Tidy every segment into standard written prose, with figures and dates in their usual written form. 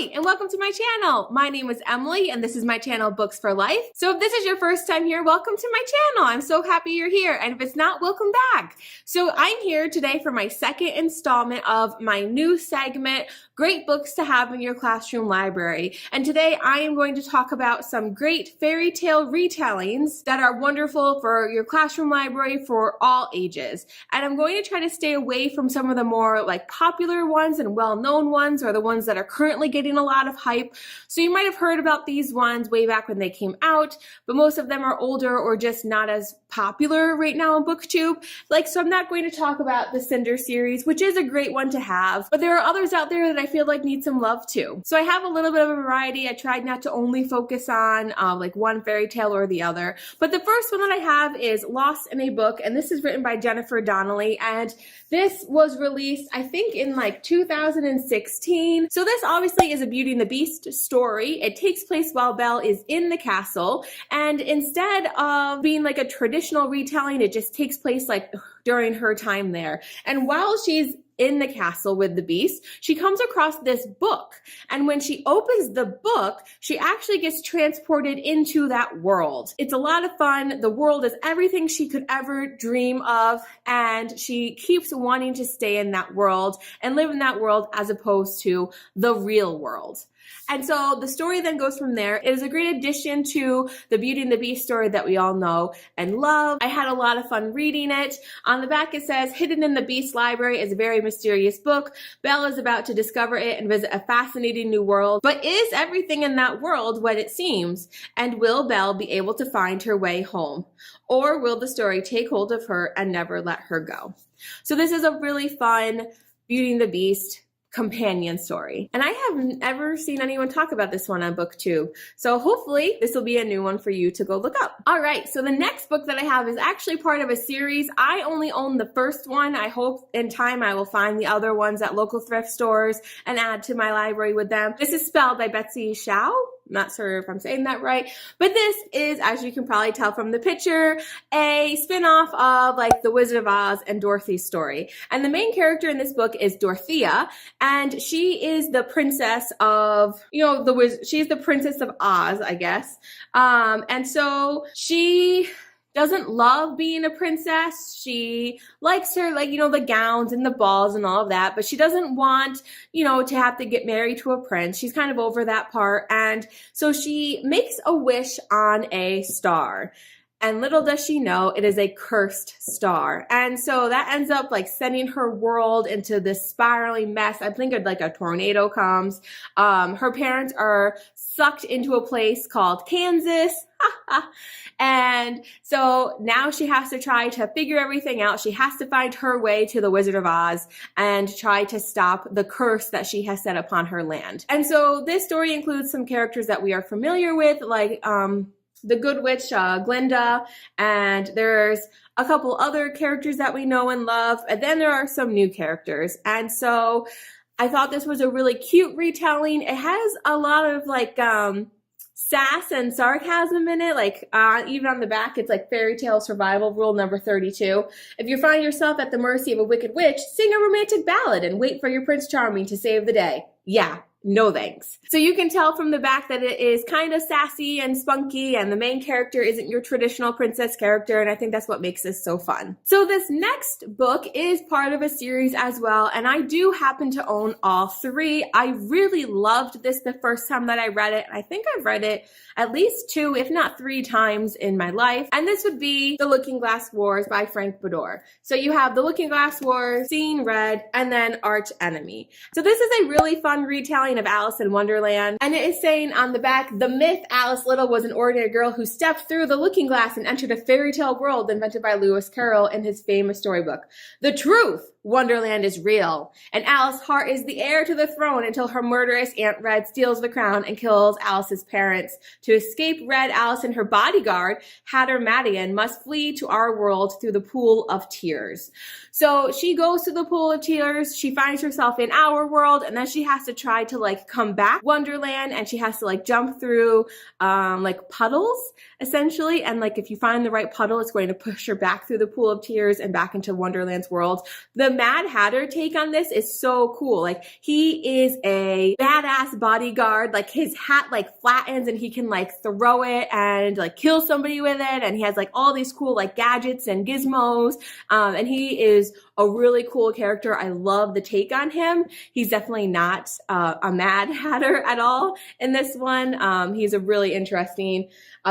Hi, and welcome to my channel. My name is Emily, and this is my channel, Books for Life. So if this is your first time here, welcome to my channel. I'm so happy you're here, and if it's not, welcome back. So I'm here today for my second installment of my new segment, Great Books to Have in Your Classroom Library. And today I am going to talk about some great fairy tale retellings that are wonderful for your classroom library for all ages. And I'm going to try to stay away from some of the more popular ones and well-known ones, or the ones that are currently getting a lot of hype. So you might have heard about these ones way back when they came out, but most of them are older or just not as popular right now on BookTube. So I'm not going to talk about the Cinder series, which is a great one to have, but there are others out there that I feel like need some love too. So I have a little bit of a variety. I tried not to only focus on one fairy tale or the other. But the first one that I have is Lost in a Book, and this is written by Jennifer Donnelly, and this was released, I think, in 2016. So this obviously is a Beauty and the Beast story. It takes place while Belle is in the castle, and instead of being a traditional retelling, it just takes place during her time there. And while she's in the castle with the beast, she comes across this book. And when she opens the book, she actually gets transported into that world. It's a lot of fun. The world is everything she could ever dream of. And she keeps wanting to stay in that world and live in that world as opposed to the real world. And so the story then goes from there. It is a great addition to the Beauty and the Beast story that we all know and love. I had a lot of fun reading it. On the back it says, hidden in the Beast library is a very mysterious book. Belle is about to discover it and visit a fascinating new world. But is everything in that world what it seems? And will Belle be able to find her way home? Or will the story take hold of her and never let her go? So this is a really fun Beauty and the Beast companion story. And I haven't ever seen anyone talk about this one on BookTube. So hopefully this will be a new one for you to go look up. All right, so the next book that I have is actually part of a series. I only own the first one. I hope in time I will find the other ones at local thrift stores and add to my library with them. This is spelled by Betsy Shao. Not sure if I'm saying that right, but this is, as you can probably tell from the picture, a spin-off of The Wizard of Oz and Dorothy's story. And the main character in this book is Dorothea, and she is the princess of, she's the princess of Oz, I guess. And so she doesn't love being a princess. She likes her, the gowns and the balls and all of that, but she doesn't want, to have to get married to a prince. She's kind of over that part. And so she makes a wish on a star. And little does she know, it is a cursed star. And so that ends up sending her world into this spiraling mess. I think a tornado comes. Her parents are sucked into a place called Kansas. And so now she has to try to figure everything out. She has to find her way to the Wizard of Oz and try to stop the curse that she has set upon her land. And so this story includes some characters that we are familiar with, the Good Witch, Glinda, and there's a couple other characters that we know and love, and then there are some new characters. And so I thought this was a really cute retelling. It has a lot of sass and sarcasm in it. Even on the back, it's fairy tale survival rule number 32. If you find yourself at the mercy of a wicked witch, sing a romantic ballad and wait for your Prince Charming to save the day. Yeah. No thanks. So you can tell from the back that it is kind of sassy and spunky, and the main character isn't your traditional princess character, and I think that's what makes this so fun. So this next book is part of a series as well, and I do happen to own all three. I really loved this the first time that I read it, and I think I've read it at least 2, if not 3 times in my life, and this would be The Looking Glass Wars by Frank Bador. So you have The Looking Glass Wars, Seeing Red, and then Arch Enemy. So this is a really fun retelling of Alice in Wonderland, and it is saying on the back, the myth Alice Little was an ordinary girl who stepped through the looking glass and entered a fairy tale world invented by Lewis Carroll in his famous storybook. The truth! Wonderland is real, and Alice Hart is the heir to the throne until her murderous Aunt Red steals the crown and kills Alice's parents. To escape Red, Alice and her bodyguard, Hatter Madian, must flee to our world through the Pool of Tears. So she goes to the Pool of Tears, she finds herself in our world, and then she has to try to come back Wonderland, and she has to jump through puddles, essentially, and if you find the right puddle, it's going to push her back through the Pool of Tears and back into Wonderland's world. The The Mad Hatter take on this is so cool. Like, he is a badass bodyguard. Like, his hat like flattens and he can like throw it and like kill somebody with it. And he has like all these cool like gadgets and gizmos. And he is a really cool character. I love the take on him. He's definitely not a Mad Hatter at all in this one. He's a really interesting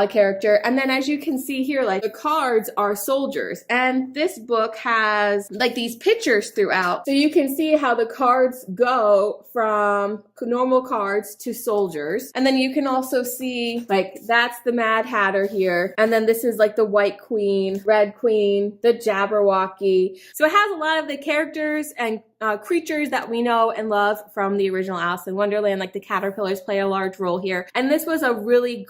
character. And then as you can see here, like the cards are soldiers. And this book has like these pictures throughout. So you can see how the cards go from normal cards to soldiers. And then you can also see like that's the Mad Hatter here. And then this is like the White Queen, Red Queen, the Jabberwocky. So it has a lot of the characters and creatures that we know and love from the original Alice in Wonderland. Like the caterpillars play a large role here. And this was a really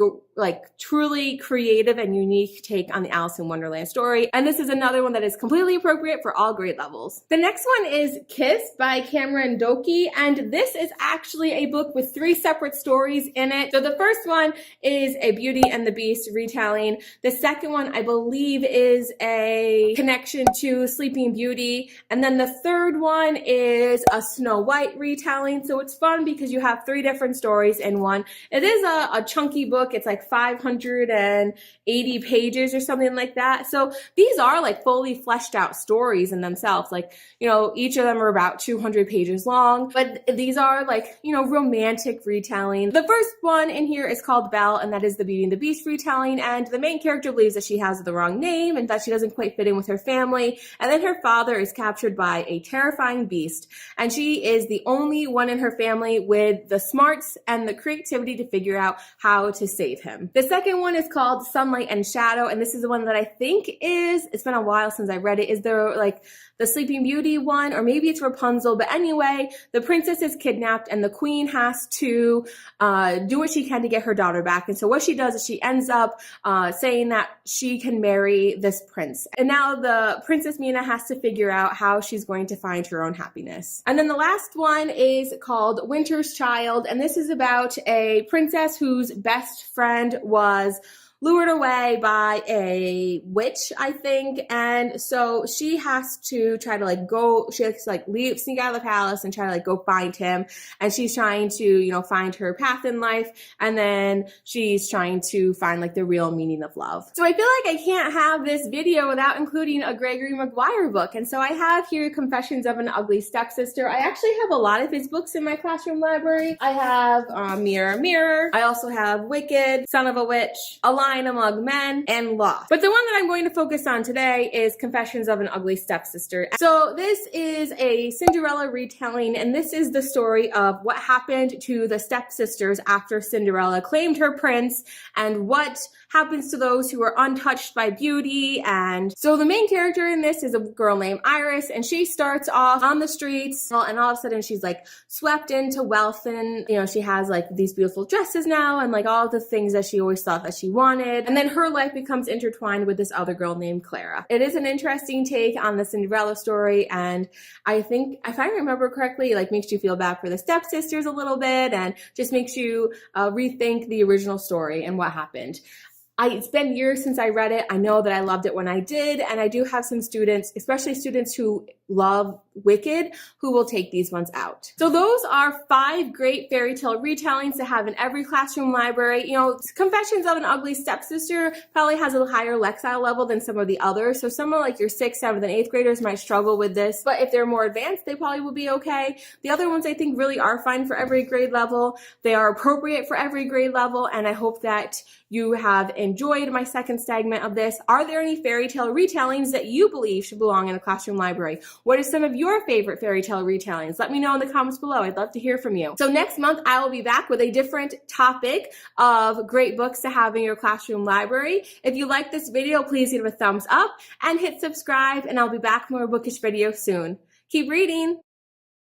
truly creative and unique take on the Alice in Wonderland story. And this is another one that is completely appropriate for all grade levels. The next one is Kiss by Cameron Doki. And this is actually a book with 3 separate stories in it. So the first one is a Beauty and the Beast retelling. The second one, I believe, is a connection to Sleeping Beauty. And then the third one is a Snow White retelling. So it's fun because you have 3 different stories in one. It is a chunky book. It's like 580 pages or something like that. So these are like fully fleshed out stories in themselves. Like, you know, each of them are about 200 pages long, but these are like, you know, romantic retelling. The first one in here is called Belle, and that is the Beauty and the Beast retelling. And the main character believes that she has the wrong name and that she doesn't quite fit in with her family. And then her father is captured by a terrifying beast. And she is the only one in her family with the smarts and the creativity to figure out how to save him. The second one is called Sunlight and Shadow. And this is the one that I think it's been a while since I read it. Is there like the Sleeping Beauty one, or maybe it's Rapunzel. But anyway, the princess is kidnapped and the queen has to do what she can to get her daughter back. And so what she does is she ends up saying that she can marry this prince. And now the Princess Mina has to figure out how she's going to find her own happiness. And then the last one is called Winter's Child. And this is about a princess whose best friend was lured away by a witch, I think. And so she has to try to like go, she has to like leave, sneak out of the palace and try to like go find him. And she's trying to, you know, find her path in life. And then she's trying to find like the real meaning of love. So I feel like I can't have this video without including a Gregory Maguire book. And so I have here Confessions of an Ugly Stepsister. I actually have a lot of his books in my classroom library. I have Mirror, Mirror. I also have Wicked, Son of a Witch, A Lion Among Men, and Lost. But the one that I'm going to focus on today is Confessions of an Ugly Stepsister. So this is a Cinderella retelling, and this is the story of what happened to the stepsisters after Cinderella claimed her prince, and what happens to those who are untouched by beauty. And so the main character in this is a girl named Iris, and she starts off on the streets, and all of a sudden she's like swept into wealth, and you know, she has like these beautiful dresses now and like all the things that she always thought that she wanted. And then her life becomes intertwined with this other girl named Clara. It is an interesting take on the Cinderella story, and I think, if I remember correctly, like makes you feel bad for the stepsisters a little bit and just makes you rethink the original story and what happened. It's been years since I read it. I know that I loved it when I did, and I do have some students, especially students who love Wicked, who will take these ones out. So those are 5 great fairy tale retellings to have in every classroom library. You know, Confessions of an Ugly Stepsister probably has a higher Lexile level than some of the others. So some of like your 6th, 7th, and 8th graders might struggle with this, but if they're more advanced, they probably will be okay. The other ones I think really are fine for every grade level. They are appropriate for every grade level, and I hope that you have enjoyed my second segment of this. Are there any fairy tale retellings that you believe should belong in a classroom library? What are some of your favorite fairy tale retellings? Let me know in the comments below. I'd love to hear from you. So next month, I will be back with a different topic of great books to have in your classroom library. If you like this video, please give it a thumbs up and hit subscribe, and I'll be back with more bookish videos soon. Keep reading.